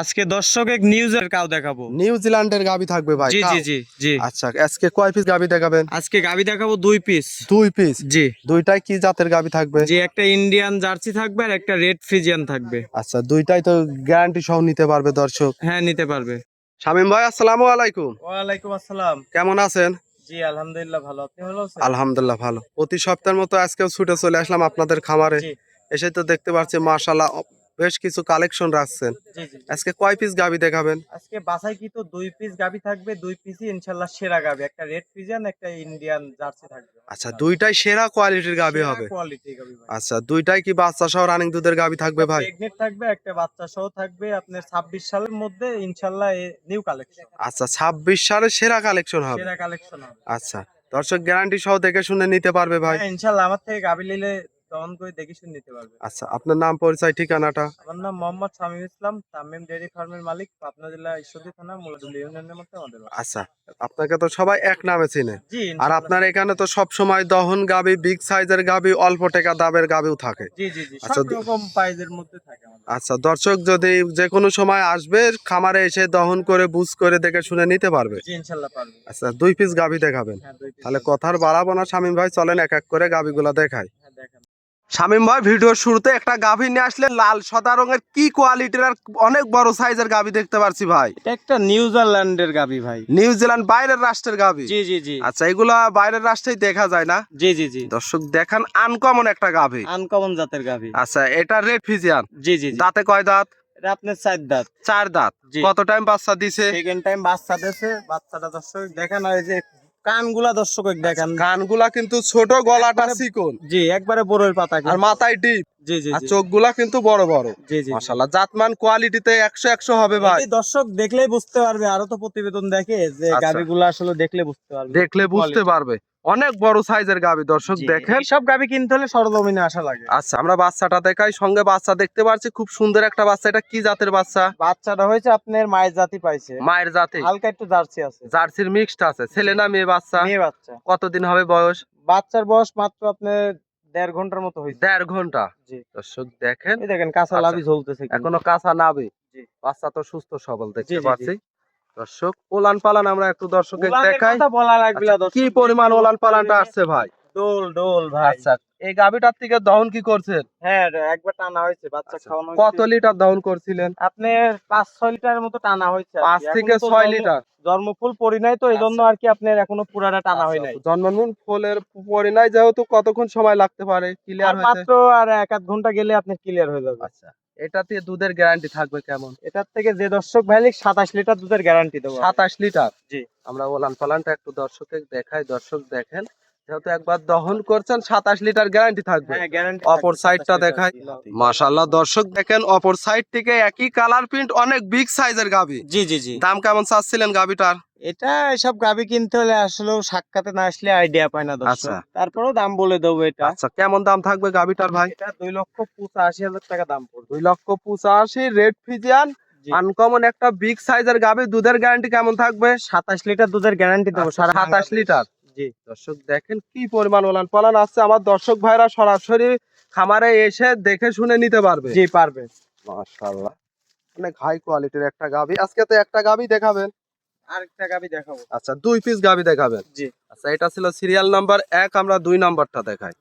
আজকে দর্শক এক নিউজের কাউ দেখাবো। নিউজিল্যান্ডের গাবি থাকবে ভাই। জি জি জি জি আচ্ছা, আজকে কয় পিস গাবি দেখাবেন? আজকে গাবি দেখাবো 2 পিস। 2 পিস। জি দুইটাই কি জাতের গাবি থাকবে? জি, একটা ইন্ডিয়ান জার্সি থাকবে আর একটা রেড ফ্রিজিয়ান থাকবে। আচ্ছা, দুইটাই তো গ্যারান্টি সহ নিতে পারবে দর্শক। হ্যাঁ, নিতে পারবে। শামীম ভাই, আসসালামু আলাইকুম। ওয়ালাইকুম আসসালাম। কেমন আছেন? জি আলহামদুলিল্লাহ, ভালো। আপনি ভালো আছেন? আলহামদুলিল্লাহ ভালো। প্রতি সপ্তাহের মতো আজকেও ছুটে চলে আসলাম আপনাদের খামারে। জি এসে তো দেখতে পাচ্ছি মাশাআল্লাহ বেশ কিছু কালেকশন রাখছেন। জি জি জি। আজকে কয় পিস গাবি দেখাবেন? আজকে বাছাই কি তো 2 পিস গাবি থাকবে, 2 পিসই ইনশাল্লাহ সেরা গাবি। একটা রেড ফ্রিজিয়ান, একটা ইন্ডিয়ান জার্সি থাকবে। আচ্ছা, দুইটাই সেরা কোয়ালিটির গাবি সেরা হবে। কোয়ালিটি গাবি ভাই। আচ্ছা, দুইটাই কি বাচ্চা সহ রানিং দুধের গাবি থাকবে ভাই? প্রেগনেন্ট থাকবে, একটা বাচ্চা সহ থাকবে। আপনার 26 সালের মধ্যে ইনশাল্লাহ নিউ কালেকশন। আচ্ছা, 26 সালের সেরা কালেকশন হবে। সেরা কালেকশন হবে। আচ্ছা, দর্শক গ্যারান্টি সহ দেখে শুনে নিতে পারবে ভাই? হ্যাঁ ইনশাল্লাহ, আমার থেকে গাবি নিলে দমন করে দেখে শুনে নিতে পারবে। আচ্ছা, আপনার নাম পরিচয় ঠিকানাটা? আমার নাম মোহাম্মদ শামীম ইসলাম, তামিম ডেইরি ফার্মের মালিক, পাবনা জেলা ঈশ্বরদী থানা মুলাদুলি ইউনিয়নের মধ্যে আমাদের বাসা। আচ্ছা, আপনাকে তো সবাই এক নামে চিনে। জি আর ইনশাল্লাহ। আপনার এখানে তো সব সময় দহন গাবি, বিগ সাইজের গাবি, অল্প টাকা দামের গাবিও থাকে। জি জি জি, আচ্ছা, সব রকম প্রাইজের মধ্যে থাকে আমাদের। আচ্ছা, দর্শক যদি যে কোনো সময় আসবে খামারে এসে দহন করে বুঝ করে দেখে শুনে নিতে পারবে। জি ইনশাল্লাহ পারবে। আচ্ছা, 2 পিস গাবি দেখাবেন? হ্যাঁ 2 পিস। তাহলে কথার বাড়াবো না শামীম ভাই, চলেন এক এক করে গাবিগুলা দেখাই। হ্যাঁ দেখেন। শামীম ভাই, ভিডিওর শুরুতে একটা গাভী নিয়ে আসলেন লাল সাদা রঙের, কি কোয়ালিটির আর অনেক বড় সাইজের গাভী দেখতে পাচ্ছি ভাই। এটা একটা নিউজিল্যান্ডের গাবি ভাই। নিউজিল্যান্ড বাইরের রাষ্ট্রের গাভী? জি জি জি। আচ্ছা, এগুলা বাইরের রাষ্ট্রেই দেখা যায় না? জি জি জি। দর্শক দেখান, আনকমন একটা গাভী। আনকমন জাতের গাবি। আচ্ছা, এটা রেড ফিজিয়ান? জি জি জি। দাঁতে কয় দাঁত? এটা আপনার 4 দাঁত। 4 দাঁত। জি। কত টাইম বাচ্চা দিছে? সেকেন্ড টাইম বাচ্চা দিয়েছে। বাচ্চাটা দর্শক দেখেন, আর এই যে কানগুলা দর্শক দেখেন। কানগুলা কিন্তু ছোট, গলাটা চিকন। জি একবারে বড়ই পাতা আর কিন্তু। মাথায় ডিপ। জি জি আর জি। চোখগুলা কিন্তু বড় বড়। জি জি। মাশাআল্লাহ, জাতমান কোয়ালিটিতে 100 হবে ভাই। এই দর্শক দেখলেই বুঝতে পারবে, আরো তো প্রতিবেদন দেখে যে আচ্ছা। গাবিগুলো আসলে দেখলে বুঝতে পারবে। দেখলে বুঝতে পারবে অনেক বড় সাইজের গাভী। দর্শক দেখেন, সব গাবি কিনতে হলে সরজমিনে আসা লাগে। আচ্ছা, আমরা বাচ্চাটা দেখাই। সঙ্গে বাচ্চা দেখতে পাচ্ছি, খুব সুন্দর একটা বাচ্চা। এটা কি জাতের বাচ্চা? বাচ্চাটা হয়েছে আপনার মায়ের জাতি পাইছে। মায়ের জাতে? হালকা একটু জার্সি আছে। জার্সির মিক্সড আছে। ছেলে না মেয়ে বাচ্চা? মেয়ে বাচ্চা। কতদিন হবে বয়স? বাচ্চার বয়স মাত্র আপনার 1.5 ঘন্টার মতো হয়েছে। 1.5 ঘন্টা। জি। দর্শক দেখেন, এই দেখেন কাঁচা আচ্ছা, লাভি ঝলতেছে কিন্তু। এখনো কাঁচা নাবে। জি। বাচ্চা তো সুস্থ সবল জি, দেখতে জি, জি। পাচ্ছি। দর্শক ওলান পালান আমরা একটু দর্শকের উলানের দেখাই। কথা বলা লাগবে না আচ্ছা, দর্শক। কি পরিমাণ ওলান পালানটা আসছে ভাই? ডোল ডোল ভাই। আচ্ছা, এই গাভীটার থেকে দহন কি করছেন? হ্যাঁ একবার টানা হয়েছে, বাচ্চা আচ্ছা, খাওয়ানো কত হয়েছে। লিটার দহন করছিলেন? আপনার 5-6 লিটারের মতো টানা হয়েছে আর 5 কি। থেকে এখনো তো 6 লিটার। জন্মফুল পরি নাই তো, এই জন্য আর কি আপনার এখনো পুরাটা টানা হয় নাই। জন্মদিন ফলের পরে নাই, যেহেতু কতক্ষণ সময় লাগতে পারে ক্লিয়ার আর হতে? মাত্র আর 1-8 ঘন্টা গেলে আপনার ক্লিয়ার হয়ে যাবে। আচ্ছা, এটাতে দুধের গ্যারান্টি থাকবে কেমন? এটার থেকে যে দর্শক ভাই 27 লিটার দুধের গ্যারান্টি দেবো। 27 লিটার। জি। আমরা ওলান পালানটা একটু দর্শকের দেখাই। দর্শক দেখেন, যেহেতু একবার দহন করছেন 27 লিটার গ্যারান্টি থাকবে। হ্যাঁ গ্যারান্টি। অপর সাইডটা দেখাই। মাশাআল্লাহ, দর্শক দেখেন, অপর সাইড থেকে একই কালার প্রিন্ট, অনেক বিগ সাইজের গাভী। জি জি জি। দাম কেমন চাচ্ছিলেন গাভীটার? এটা এসব গাবি কিনতে হলে আসলে সাক্ষাতে না আসলে আইডিয়া পায় না দর্শক। আচ্ছা। তারপরেও দাম বলে দেবো এটা। আচ্ছা, কেমন দাম থাকবে গাভীটার ভাই? এটা 2,85,000 টাকা দাম পড়বে। 2,85,000 রেড ফিজিয়ান, জি। আনকমন একটা বিগ সাইজের গাভী। দুধের গ্যারান্টি কেমন থাকবে? 27 লিটার দুধের গ্যারান্টি দেবো। আচ্ছা, 27 লিটার। জি। দর্শক দেখেন কি পরিমাণ ওলান পালান আছে। আমার দর্শক ভাইরা সরাসরি খামারে এসে দেখে শুনে নিতে পারবে। জি পারবে। মাশাআল্লাহ, অনেক হাই কোয়ালিটির একটা গাভী। আজকে তো একটা গাভী দেখাবেন? আরেকটা গাবি দেখাবো। আচ্ছা, 2 পিস গাভী দেখাবেন। জি। আচ্ছা, এটা ছিল সিরিয়াল নাম্বার 1, আমরা 2 নাম্বারটা দেখাই।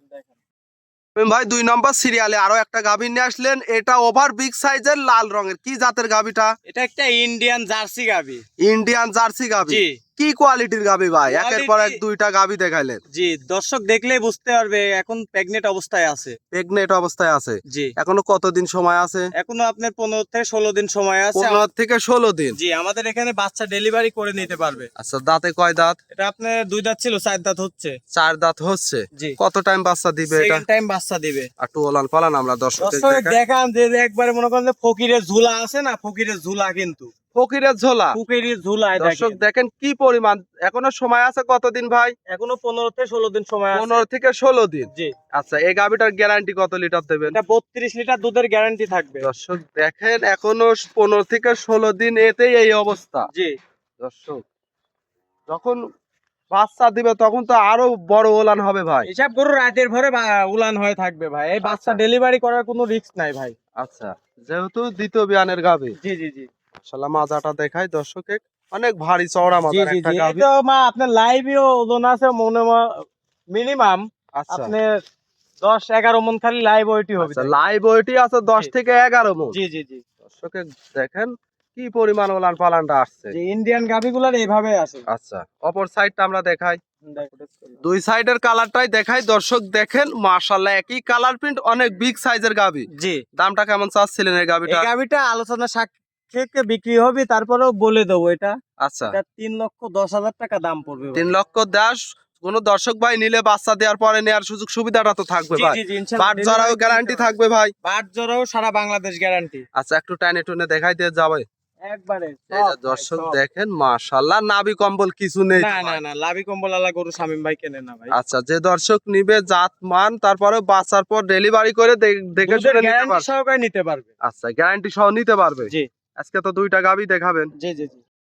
ভাই 2 নাম্বার সিরিয়ালে আরো একটা গাভী নিয়ে আসলেন। এটা ওভার বিগ সাইজের, লাল রঙের, কি জাতের গাভীটা? এটা একটা ইন্ডিয়ান জার্সি গাবি। ইন্ডিয়ান জার্সি গাভী? জি। কি কোয়ালিটির গাভী ভাই? একের পর এক Quality- 2টা গাভী দেখাইলেন। জি দর্শক দেখলেই বুঝতে পারবে এখন প্রেগনেন্ট অবস্থায় আছে। প্রেগনেন্ট অবস্থায় আছে? জি। এখনো কতদিন সময় আছে? এখনো আপনার 15 থেকে 16 দিন সময় আছে। 15 থেকে 16 দিন। জি আমাদের এখানে বাচ্চা ডেলিভারি করে নিতে পারবে। আচ্ছা, দাঁতে কয় দাঁত? এটা আপনার 2 দাঁত ছিল, 4 দাঁত হচ্ছে। 4 দাঁত হচ্ছে। জি। কত টাইম বাচ্চা দিবে এটা? সেকেন্ড টাইম বাচ্চা দিবে। একটু ওলান পালান আমরা দর্শকের দর্শক দেখাই। দেখান যে একবারে মনে করেন যে ফকিরের ঝুলা আছে না, ফকিরের ঝুলা কিন্তু। ফকিরের ঝোলা। ফকিরের ঝুলা দর্শক দেখেন কি পরিমাণ। এখনো সময় আছে কতদিন ভাই? এখনো 15 থেকে 16 দিন সময় আছে। 15 থেকে 16 দিন। জি। আচ্ছা, এই গাভীটার গ্যারান্টি কত লিটার দেবেন? এটা 32 লিটার দুধের গ্যারান্টি থাকবে। দর্শক দেখেন, এখনো 15 থেকে 16 দিন, এতেই এই অবস্থা। জি। দর্শক যখন বাচ্চা দিবে তখন তো আরো বড় ওলান হবে ভাই। এসব গরু রাতের ভরে উলান হয়ে থাকবে ভাই। এই বাচ্চা আচ্ছা। ডেলিভারি করার কোনো রিস্ক নাই ভাই। আচ্ছা, যেহেতু দ্বিতীয় বিয়ানের গাভী। জি জি জি। মাশাআল্লাহ মাজাটা দেখাই দর্শকে, অনেক ভারী চওড়া জি মাজার জি একটা জি, গাভী। এটা মা আপনার লাইভেও ওজন আছে মনে মিনিমাম আচ্ছা আপনি 10-11 মন খালি লাইভ ওয়েটই হবে। আচ্ছা, লাইভ ওয়েটই আছে 10 জি থেকে 11 মণ। জি জি জি দর্শকে দেখেন কি পরিমাণ ওলান পালানটা আসছে। যে ইন্ডিয়ান গাভিগুলার এইভাবে আছে। আচ্ছা, অপর সাইডটা আমরা দেখাই। দেখো, দুই সাইডের কালারটাই দেখাই দর্শক দেখেন, মাশাআল্লাহ একই কালার প্রিন্ট, অনেক বিগ সাইজের গাভী। জি দামটা কেমন চাচ্ছিলেন এই এই গাভীটা? গাভিটা আলোচনা সাপেক্ষে বিক্রি হবে, তারপরেও বলে দেবো এটা আচ্ছা, এটা 3,10,000 টাকা দাম পড়বে ভাই। 3,10,000। কোন দর্শক ভাই নিলে বাচ্চা দেওয়ার পরে নেওয়ার সুযোগ সুবিধাটা তো থাকবে জি ভাই। জি জি ইনশাআল্লাহ বাট জরাও গ্যারান্টি থাকবে ভাই। বাট জরাও সারা বাংলাদেশ গ্যারান্টি আচ্ছা, একটু টাইনে টুনে দেখাই দিয়ে যাবে। একবারে এই যে দর্শক দেখেন, মাশাআল্লাহ নাভি কম্বল কিছু নেই তো না না ভাই। না লাভি কম্বল আলা গরু শামীম ভাই কেনে না ভাই। আচ্ছা, যে দর্শক নিবে জাত মান, তারপরে বাচ্চার পর ডেলিভারি করে দেখে দুধের শুনে নিতে গ্যারান্টি পারবে। সহকারে নিতে পারবে। আচ্ছা, গ্যারান্টি সহ নিতে পারবে। জি আজকে তো দুইটা গাভী দেখাবেন। জি জি জি